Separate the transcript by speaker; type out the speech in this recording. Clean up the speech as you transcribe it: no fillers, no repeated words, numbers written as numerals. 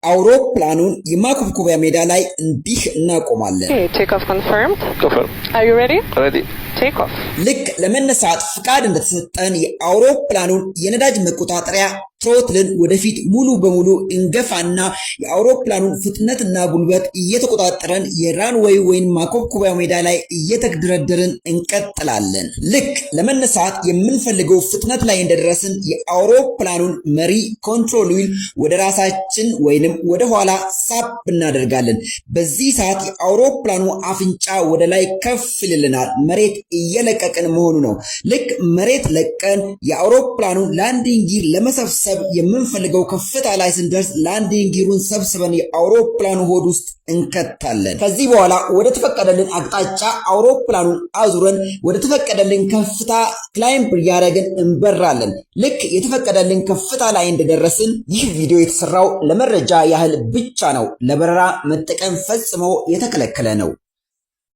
Speaker 1: አውሮፕላኑን የማኮብኮቢያ ሜዳ ላይ እንዲህ እናቆማለን።
Speaker 2: Take off confirmed.
Speaker 3: Confirm.
Speaker 2: Are you ready?
Speaker 3: Ready.
Speaker 2: Take off.
Speaker 1: ልክ ለመነሳት ፍቃድ እንደተሰጠን የአውሮፕላኑን የነዳጅ መቆጣጠሪያ ትሮትልን ወደፊት ሙሉ በሙሉ እንገፋና የአውሮፕላኑን ፍጥነትና ጉልበት እየተቆጣጠረን የራንዌይ ወይም ማኮብኮቢያ ሜዳ ላይ እየተደረደርን እንቀጥላለን። ልክ ለመነሳት የምንፈልገው ፍጥነት ላይ እንደደረስን የአውሮፕላኑን መሪ ኮንትሮል ዊል ወደ ራሳችን ወይንም ወደ ኋላ ሳብ እናደርጋለን። በዚህ ሰዓት የአውሮፕላኑ አፍንጫ ወደ ላይ ከፍ ይልልናል። መሬት እየለቀቅን መሆኑ ነው። ልክ መሬት ለቀን የአውሮፕላኑን ላንዲንግ ጊር ለመሰብሰብ የምንፈልገው ከፍታ ላይ ስንደርስ ላንዲንግ ጊሩን ሰብስበን የአውሮፕላኑ ሆድ ውስጥ እንከታለን። ከዚህ በኋላ ወደ ተፈቀደልን አቅጣጫ አውሮፕላኑን አዙረን ወደ ተፈቀደልን ከፍታ ክላይምብ እያደረግን እንበራለን። ልክ የተፈቀደልን ከፍታ ላይ እንደደረስን ይህ ቪዲዮ የተሰራው ለመረጃ ያህል ብቻ ነው። ለበረራ መጠቀም ፈጽሞ የተከለከለ ነው።